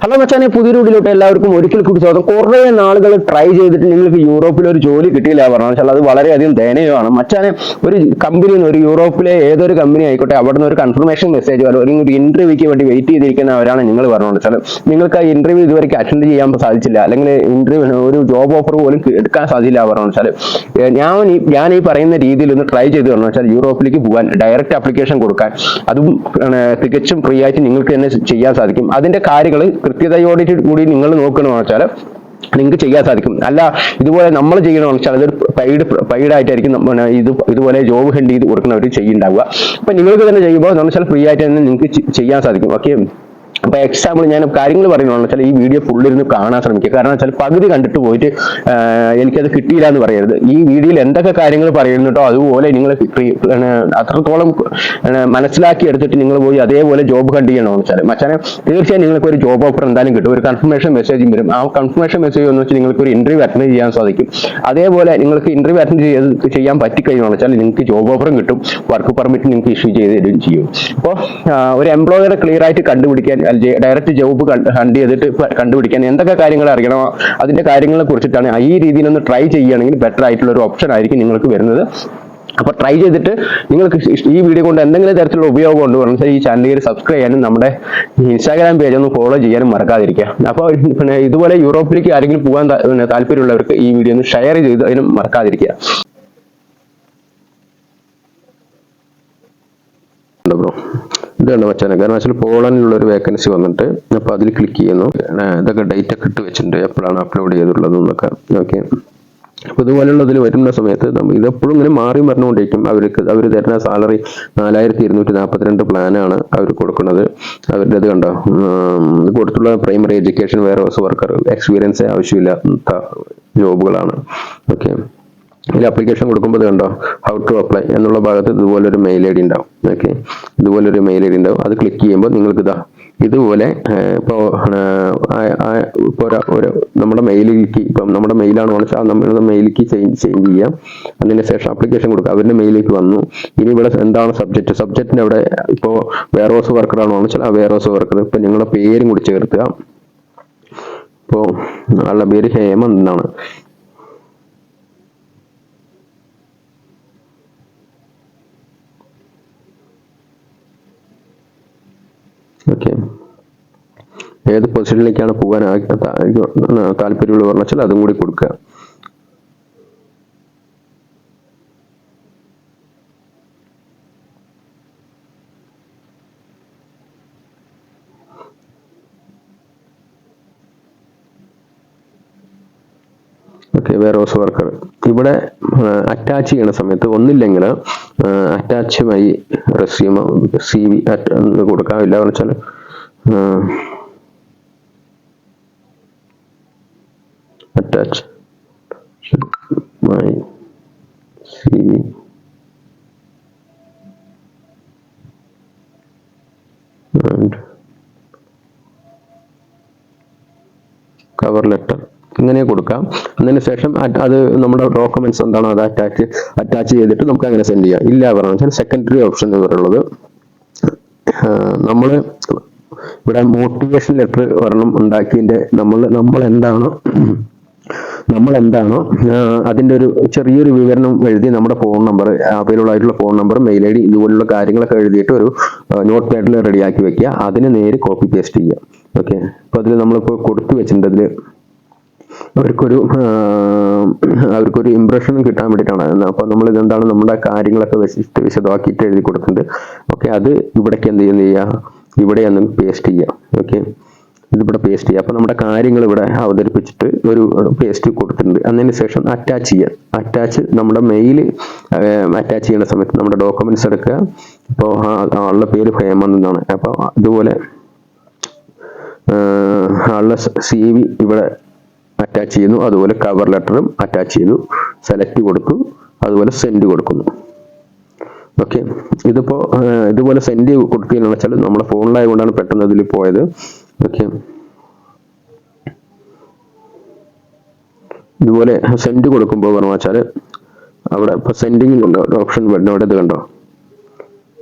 Hello മച്ചാനെ, പുതിയൊരു വീഡിയോയിലോട്ട് എല്ലാവർക്കും ഒരിക്കൽ കൂടി സ്വാഗതം. കുറേ നാളുകൾ ട്രൈ ചെയ്തിട്ട് നിങ്ങൾക്ക് യൂറോപ്പിൽ ഒരു ജോലി കിട്ടിയില്ല പറഞ്ഞു വെച്ചാൽ അത് വളരെയധികം ദയനീയമാണ്. മച്ചാനെ, ഒരു കമ്പനിയിൽ നിന്ന്, ഒരു യൂറോപ്പിലെ ഏതൊരു കമ്പനി ആയിക്കോട്ടെ, അവിടെ നിന്ന് ഒരു കൺഫർമേഷൻ മെസ്സേജ് അല്ലെങ്കിൽ ഒരു ഇന്റർവ്യൂക്ക് വേണ്ടി വെയിറ്റ് ചെയ്തിരിക്കുന്നവരാണ് നിങ്ങൾ പറഞ്ഞു വെച്ചാൽ നിങ്ങൾക്ക് ആ ഇന്റർവ്യൂ ഇതുവരെയ്ക്ക് അറ്റൻഡ് ചെയ്യാൻ സാധിച്ചില്ല, അല്ലെങ്കിൽ ഇന്റർവ്യൂ ഒരു ജോബ് ഓഫർ പോലും എടുക്കാൻ സാധിച്ചില്ല പറഞ്ഞു വെച്ചാൽ ഞാൻ ഈ പറയുന്ന രീതിയിൽ ഒന്ന് ട്രൈ ചെയ്ത് പറഞ്ഞു വെച്ചാൽ യൂറോപ്പിലേക്ക് പോകാൻ ഡയറക്റ്റ് ആപ്ലിക്കേഷൻ കൊടുക്കാൻ, അതും തികച്ചും ഫ്രീ ആയിട്ട് നിങ്ങൾക്ക് തന്നെ ചെയ്യാൻ സാധിക്കും. അതിന്റെ കാര്യങ്ങൾ കൃത്യതയോടെ കൂടി നിങ്ങൾ നോക്കണമെന്ന് വെച്ചാൽ നിങ്ങൾക്ക് ചെയ്യാൻ സാധിക്കും. അല്ല ഇതുപോലെ നമ്മൾ ചെയ്യണമെന്ന് വെച്ചാൽ അതൊരു പെയ്ഡ് ആയിട്ടായിരിക്കും ഇതുപോലെ ജോബ് ഹെൻഡ് ചെയ്ത് കൊടുക്കുന്നവർ ചെയ്യുന്നുണ്ടാവുക. അപ്പൊ നിങ്ങൾക്ക് തന്നെ ചെയ്യുമ്പോൾ എന്ന് വെച്ചാൽ ഫ്രീ ആയിട്ട് തന്നെ നിങ്ങൾക്ക് ചെയ്യാൻ സാധിക്കും. ഓക്കെ, അപ്പൊ എക്സാമ്പിൾ ഞാൻ കാര്യങ്ങൾ പറയുകയാണെന്ന് വെച്ചാൽ ഈ വീഡിയോ ഫുള്ളിരുന്ന് കാണാൻ ശ്രമിക്കുക. കാരണം വെച്ചാൽ പകുതി കണ്ടിട്ട് പോയിട്ട് എനിക്കത് കിട്ടിയില്ല എന്ന് പറയരുത്. ഈ വീഡിയോയിൽ എന്തൊക്കെ കാര്യങ്ങൾ പറയുന്നുട്ടോ അതുപോലെ നിങ്ങൾ അത്രത്തോളം മനസ്സിലാക്കി എടുത്തിട്ട് നിങ്ങൾ പോയി അതേപോലെ ജോബ് കണ്ട് ചെയ്യണമെന്ന് വെച്ചാൽ മച്ചാനെ തീർച്ചയായും നിങ്ങൾക്ക് ഒരു ജോബ് ഓഫർ എന്തായാലും കിട്ടും. ഒരു കൺഫർമേഷൻ മെസ്സേജും വരും. ആ കൺഫർമേഷൻ മെസ്സേജ് എന്ന് വെച്ചാൽ നിങ്ങൾക്ക് ഒരു ഇന്റർവ്യൂ അറ്റൻഡ് ചെയ്യാൻ സാധിക്കും. അതേപോലെ നിങ്ങൾക്ക് ഇന്റർവ്യൂ അറ്റൻഡ് ചെയ്യാൻ പറ്റിക്കഴിഞ്ഞാൽ വെച്ചാൽ നിങ്ങൾക്ക് ജോബ് ഓഫറും കിട്ടും, വർക്ക് പെർമിറ്റ് നിങ്ങൾക്ക് ഇഷ്യൂ ചെയ്ത് തരുകയും ചെയ്യും. അപ്പോൾ ഒരു എംപ്ലോയറെ ക്ലിയർ ആയിട്ട് കണ്ടുപിടിക്കാൻ, ഡയറക്റ്റ് ജോബ് ഹണ്ട് ചെയ്തിട്ട് കണ്ടുപിടിക്കാൻ എന്തൊക്കെ കാര്യങ്ങൾ അറിയണോ അതിന്റെ കാര്യങ്ങളെ കുറിച്ചിട്ടാണ് ഈ രീതിയിലൊന്ന് ട്രൈ ചെയ്യുകയാണെങ്കിൽ ബെറ്റർ ആയിട്ടുള്ള ഒരു ഓപ്ഷൻ ആയിരിക്കും നിങ്ങൾക്ക് വരുന്നത്. അപ്പൊ ട്രൈ ചെയ്തിട്ട് നിങ്ങൾക്ക് ഈ വീഡിയോ കൊണ്ട് എന്തെങ്കിലും തരത്തിലുള്ള ഉപയോഗം ഉണ്ട് പറഞ്ഞാൽ ഈ ചാനലിൽ സബ്സ്ക്രൈബ് ചെയ്യാനും നമ്മുടെ ഇൻസ്റ്റാഗ്രാം പേജ് ഒന്ന് ഫോളോ ചെയ്യാനും മറക്കാതിരിക്കുക. അപ്പോൾ പിന്നെ ഇതുപോലെ യൂറോപ്പിലേക്ക് ആരെങ്കിലും പോകാൻ താല്പര്യമുള്ളവർക്ക് ഈ വീഡിയോ ഒന്ന് ഷെയർ ചെയ്ത് അതിനും മറക്കാതിരിക്കുക. ബ്രോ, ഇതാണ് മച്ചാനെ. കാരണം വെച്ചാൽ പോളണ്ടിലുള്ള ഒരു വേക്കൻസി വന്നിട്ട് അപ്പൊ അതിൽ ക്ലിക്ക് ചെയ്യുന്നു. ഇതൊക്കെ ഡേറ്റ് ഒക്കെ ഇട്ട് വെച്ചിട്ടുണ്ട്, എപ്പോഴാണ് അപ്ലോഡ് ചെയ്തിട്ടുള്ളത് എന്നൊക്കെ. ഓക്കെ, അപ്പൊ ഇതുപോലുള്ളതിൽ വരുന്ന സമയത്ത് ഇതെപ്പോഴും ഇങ്ങനെ മാറി മറിഞ്ഞുകൊണ്ടിരിക്കും. അവർ തരുന്ന സാലറി 4242 പ്ലാനാണ് അവർ കൊടുക്കുന്നത്. അവരുടെ അത് കണ്ടോ, കൊടുത്തുള്ള primary education, warehouse worker, experience ആവശ്യമില്ലാത്ത ജോബുകളാണ്. ഓക്കെ, ഇതിൽ ആപ്ലിക്കേഷൻ കൊടുക്കുമ്പോൾ കണ്ടോ ഹൗ ടു അപ്ലൈ എന്നുള്ള ഭാഗത്ത് ഇതുപോലൊരു മെയിൽ ഐ ഡി ഉണ്ടാവും. ഓക്കെ, ഇതുപോലൊരു മെയിൽ ഐ ഡി ഉണ്ടാവും. അത് ക്ലിക്ക് ചെയ്യുമ്പോൾ നിങ്ങൾക്ക് ഇതുപോലെ ഇപ്പോൾ നമ്മുടെ മെയിലിലേക്ക്, ഇപ്പം നമ്മുടെ മെയിലാണ് വെച്ചാൽ നമ്മുടെ മെയിലിലേക്ക് ചേഞ്ച് ചെയ്യാം. അതിന് ശേഷം ആപ്ലിക്കേഷൻ കൊടുക്കുക. അവരുടെ മെയിലേക്ക് വന്നു. ഇനി ഇവിടെ എന്താണ് സബ്ജക്റ്റിന്റെ അവിടെ ഇപ്പോൾ വെയർഹൗസ് വർക്കറാണോ വെച്ചാൽ ആ വെയർഹൗസ് വർക്കർ. ഇപ്പം നിങ്ങളുടെ പേരും കൂടി ചേർത്തുക. ഇപ്പോൾ ആളുടെ പേര് ഹേമന്ത് എന്നാണ്. ഓക്കെ, ഏത് പൊസിഷനിലേക്കാണ് പോകാൻ താല്പര്യമുള്ള പറഞ്ഞാൽ അതും കൂടി കൊടുക്കുക. ഓക്കെ, വെയർഹൗസ് വർക്കർ ഇവിടെ അറ്റാച്ച് ചെയ്യുന്ന സമയത്ത് ഒന്നില്ലെങ്കിൽ അറ്റാച്ച് മൈ റെസ്യൂം CV കൊടുക്കാമില്ല വെച്ചാൽ attach my CV and cover letter ഇങ്ങനെ കൊടുക്കാം. അതിനുശേഷം അത് നമ്മുടെ ഡോക്യുമെന്റ്സ് എന്താണോ അത് അറ്റാച്ച് ചെയ്തിട്ട് നമുക്ക് അങ്ങനെ സെൻഡ് ചെയ്യാം. ഇല്ല പറഞ്ഞാൽ സെക്കൻഡറി ഓപ്ഷൻ എന്ന് പറയുന്നത് നമ്മൾ ഇവിടെ മോട്ടിവേഷൻ ലെറ്റർ ഒരെണ്ണം ഉണ്ടാക്കിയതിന്റെ നമ്മൾ എന്താണോ അതിന്റെ ഒരു ചെറിയൊരു വിവരണം എഴുതി നമ്മുടെ ഫോൺ നമ്പർ, അവൈലബിൾ ആയിട്ടുള്ള ഫോൺ നമ്പർ, മെയിൽ ID ഇതുപോലുള്ള കാര്യങ്ങളൊക്കെ എഴുതിയിട്ട് ഒരു നോട്ട് പാഡിൽ റെഡിയാക്കി വെക്കുക. അതിന് നേരെ കോപ്പി പേസ്റ്റ് ചെയ്യുക. ഓക്കെ, അപ്പൊ അതിൽ നമ്മളിപ്പോൾ കൊടുത്തു വെച്ചിട്ടുണ്ട്. അതിൽ അവർക്കൊരു ഇംപ്രഷൻ കിട്ടാൻ വേണ്ടിയിട്ടാണ്. അപ്പൊ നമ്മൾ ഇതെന്താണ് നമ്മുടെ കാര്യങ്ങളൊക്കെ വിശദമാക്കിയിട്ട് എഴുതി കൊടുത്തിട്ടുണ്ട്. ഓക്കെ, അത് ഇവിടേക്ക് എന്ത് ചെയ്യുക, ഇവിടെ ഒന്ന് പേസ്റ്റ് ചെയ്യുക. ഓക്കെ, ഇതിവിടെ പേസ്റ്റ് ചെയ്യുക. അപ്പൊ നമ്മുടെ കാര്യങ്ങൾ ഇവിടെ അവതരിപ്പിച്ചിട്ട് ഒരു പേസ്റ്റ് കൊടുത്തിട്ടുണ്ട്. അതിന് ശേഷം അറ്റാച്ച് ചെയ്യുക. നമ്മുടെ മെയിൽ അറ്റാച്ച് ചെയ്യുന്ന സമയത്ത് നമ്മുടെ ഡോക്യുമെന്റ്സ് എടുക്കുക. ഇപ്പോൾ ആളുടെ പേര് ഹേമന്ത് എന്നാണ്. അപ്പൊ അതുപോലെ ആളുടെ CV ഇവിടെ അറ്റാച്ച് ചെയ്യുന്നു. അതുപോലെ കവർ ലെറ്ററും അറ്റാച്ച് ചെയ്തു, സെലക്ട് കൊടുത്തു, അതുപോലെ സെൻഡ് കൊടുക്കുന്നു. ഓക്കെ, ഇതിപ്പോ ഇതുപോലെ സെൻഡ് കൊടുത്തതെന്ന് വെച്ചാൽ നമ്മുടെ ഫോണിലായതുകൊണ്ടാണ് പെട്ടെന്ന് ഇതിൽ പോയത്. ഓക്കെ, ഇതുപോലെ സെൻഡ് കൊടുക്കുമ്പോൾ പറഞ്ഞു വെച്ചാൽ അവിടെ ഇപ്പൊ സെൻഡിങ് ഓപ്ഷൻ വരുന്ന ഇത് കണ്ടോ,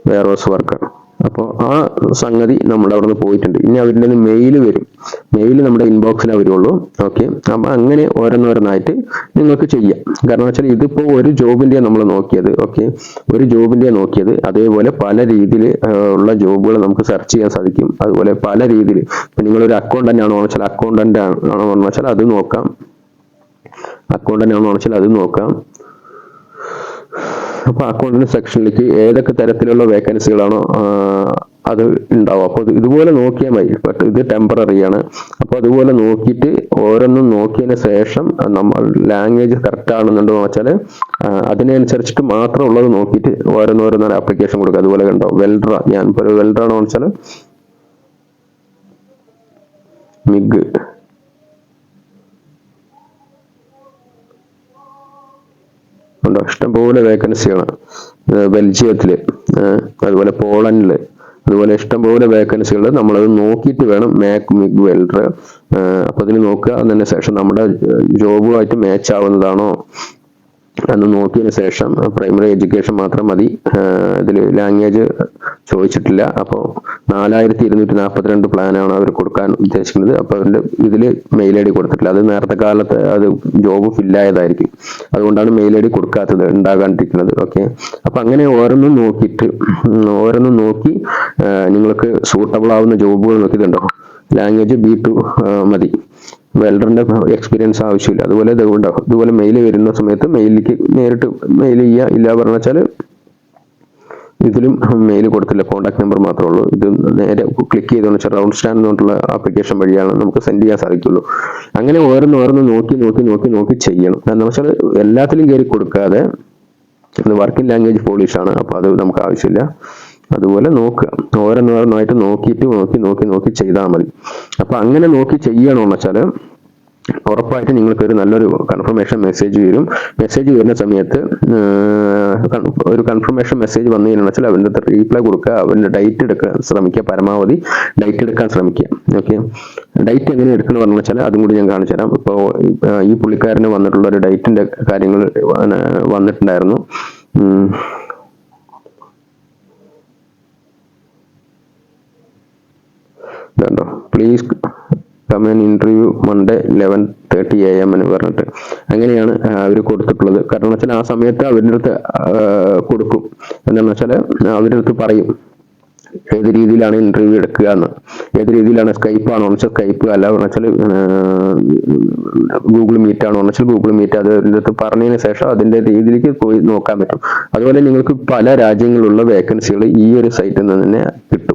വെയർഹൗസ് വർക്കർ അപ്പോൾ ആ സംഗതി നമ്മുടെ അവിടെ നിന്ന് പോയിട്ടുണ്ട്. ഇനി അവരുടെ മെയിൽ വരും, മെയിൽ നമ്മുടെ ഇൻബോക്സിലേ വരുള്ളൂ. ഓക്കെ, അപ്പം അങ്ങനെ ഓരോന്നോരോന്നായിട്ട് നിങ്ങൾക്ക് ചെയ്യാം. കാരണം വെച്ചാൽ ഇതിപ്പോൾ ഒരു ജോബിൻ്റെ നമ്മൾ നോക്കിയത്. ഓക്കെ, ഒരു ജോബിൻ്റെ നോക്കിയത്, അതേപോലെ പല രീതിയിൽ ഉള്ള ജോബുകൾ നമുക്ക് സെർച്ച് ചെയ്യാൻ സാധിക്കും. അതുപോലെ പല രീതിയിൽ ഇപ്പം നിങ്ങളൊരു അക്കൗണ്ടന്റ് ആണോ വെച്ചാൽ അക്കൗണ്ടന്റ് ആണോ എന്ന് വെച്ചാൽ അത് നോക്കാം, അക്കൗണ്ടന്റ് ആണോ വെച്ചാൽ അത് നോക്കാം. അപ്പോൾ അക്കൗണ്ടന്റ് സെക്ഷനിലേക്ക് ഏതൊക്കെ തരത്തിലുള്ള വേക്കൻസികളാണോ അത് ഉണ്ടാവും. അപ്പോൾ ഇതുപോലെ നോക്കിയാൽ മതി. ബട്ട് ഇത് ടെമ്പററി ആണ്. അപ്പോൾ അതുപോലെ നോക്കിയിട്ട് ഓരോന്നും നോക്കിയതിന് ശേഷം നമ്മൾ ലാംഗ്വേജ് കറക്റ്റ് ആണെന്നുണ്ടോ എന്ന് വെച്ചാൽ അതിനനുസരിച്ചിട്ട് മാത്രം ഉള്ളത് നോക്കിയിട്ട് ഓരോന്നോരോന്നോരോ ആപ്ലിക്കേഷൻ കൊടുക്കുക. അതുപോലെ കണ്ടോ വെൽഡർ, ഞാനിപ്പോൾ ഒരു വെൽഡർ ആണോ വെച്ചാൽ മിഗ്, ഉണ്ടോ ഇഷ്ടംപോലെ വേക്കൻസികളാണ്. ബെൽജിയത്തില്, അതുപോലെ പോളണ്ടില്, അതുപോലെ ഇഷ്ടംപോലെ വേക്കൻസികൾ. നമ്മളത് നോക്കിയിട്ട് വേണം മിഗ് വെൽഡർ. അപ്പൊ അതിന് നോക്കുക. അതിന് ശേഷം നമ്മുടെ ജോബുമായിട്ട് മാച്ച് ആവുന്നതാണോ എന്ന് നോക്കിയതിന് ശേഷം പ്രൈമറി എഡ്യൂക്കേഷൻ മാത്രം മതി. ഇതിൽ ലാംഗ്വേജ് ചോദിച്ചിട്ടില്ല. അപ്പോൾ 4242 പ്ലാനാണ് അവർ കൊടുക്കാൻ ഉദ്ദേശിക്കുന്നത്. അപ്പോൾ അവരുടെ ഇതിൽ മെയിൽ ഐ ഡി കൊടുത്തിട്ടില്ല. അത് നേരത്തെ കാലത്ത് അത് ജോബ് ഫില്ലായതായിരിക്കും, അതുകൊണ്ടാണ് മെയിൽ ഐ ഡി കൊടുക്കാത്തത്, ഉണ്ടാകാണ്ടിരിക്കുന്നത്. ഓക്കെ, അപ്പം അങ്ങനെ ഓരോന്നും നോക്കിയിട്ട് ഓരോന്നും നോക്കി നിങ്ങൾക്ക് സൂട്ടബിൾ ആവുന്ന ജോബുകൾ നോക്കിയിട്ടുണ്ടോ. ലാംഗ്വേജ് B2 മതി, വെൽഡറിന്റെ എക്സ്പീരിയൻസ് ആവശ്യമില്ല. അതുപോലെ ഇതുപോലെ മെയിൽ വരുന്ന സമയത്ത് മെയിലിലേക്ക് നേരിട്ട് മെയിൽ ചെയ്യുക. ഇല്ല പറഞ്ഞു വെച്ചാൽ ഇതിലും മെയിൽ കൊടുത്തില്ല, കോൺടാക്ട് നമ്പർ മാത്രമേ ഉള്ളൂ. ഇത് നേരെ ക്ലിക്ക് ചെയ്തെന്ന് വെച്ചാൽ റൗണ്ട് സ്റ്റാൻഡ് എന്നുള്ള ആപ്ലിക്കേഷൻ വഴിയാണ് നമുക്ക് സെൻഡ് ചെയ്യാൻ സാധിക്കുള്ളൂ. അങ്ങനെ ഓരോന്ന് നോക്കി ചെയ്യണം. എന്ന് വെച്ചാൽ എല്ലാത്തിലും കയറി കൊടുക്കാതെ, ഇത് വർക്കിംഗ് ലാംഗ്വേജ് പോളിഷ് ആണ്, അപ്പോൾ അത് നമുക്ക് ആവശ്യമില്ല. അതുപോലെ നോക്കുക, ഓരോന്നോരോന്നായിട്ട് നോക്കി ചെയ്താൽ മതി. അപ്പൊ അങ്ങനെ നോക്കി ചെയ്യണമെന്ന് വെച്ചാൽ ഉറപ്പായിട്ട് നിങ്ങൾക്ക് ഒരു നല്ലൊരു കൺഫർമേഷൻ മെസ്സേജ് വരും. മെസ്സേജ് വരുന്ന സമയത്ത് ഒരു കൺഫർമേഷൻ മെസ്സേജ് വന്നു കഴിഞ്ഞാൽ വെച്ചാൽ അവൻ്റെ അടുത്ത് റീപ്ലൈ കൊടുക്കുക, അവൻ്റെ ഡേറ്റ് എടുക്കാൻ ശ്രമിക്കുക, പരമാവധി ഡേറ്റ് എടുക്കാൻ ശ്രമിക്കുക. ഓക്കെ, ഡേറ്റ് എങ്ങനെ എടുക്കണം പറഞ്ഞു വെച്ചാൽ അതും കൂടി ഞാൻ കാണിച്ചു തരാം. ഇപ്പോൾ ഈ പുള്ളിക്കാരന് വന്നിട്ടുള്ള ഒരു ഡേറ്റിന്റെ കാര്യങ്ങൾ വന്നിട്ടുണ്ടായിരുന്നു. Please come and interview Monday 11:30 AM എന്ന് പറഞ്ഞിട്ട് അങ്ങനെയാണ് അവർ കൊടുത്തിട്ടുള്ളത്. കാരണം വെച്ചാൽ ആ സമയത്ത് അവരുടെ അടുത്ത് കൊടുക്കും. എന്താണെന്ന് വെച്ചാൽ അവരുടെ അടുത്ത് പറയും ഏത് രീതിയിലാണ് ഇന്റർവ്യൂ എടുക്കുക എന്ന്, ഏത് രീതിയിലാണ് സ്കൈപ്പ് ആണോ എന്ന് വെച്ചാൽ സ്കൈപ്പ്, അല്ല വെച്ചാൽ ഗൂഗിൾ മീറ്റ് ആണോ എന്ന് വെച്ചാൽ ഗൂഗിൾ മീറ്റ്. അത് അതിൻ്റെ അടുത്ത് പറഞ്ഞതിന് ശേഷം അതിൻ്റെ രീതിയിലേക്ക് പോയി നോക്കാൻ പറ്റും. അതുപോലെ നിങ്ങൾക്ക് പല രാജ്യങ്ങളിലുള്ള വേക്കൻസികൾ ഈ ഒരു സൈറ്റിൽ നിന്ന് തന്നെ കിട്ടും.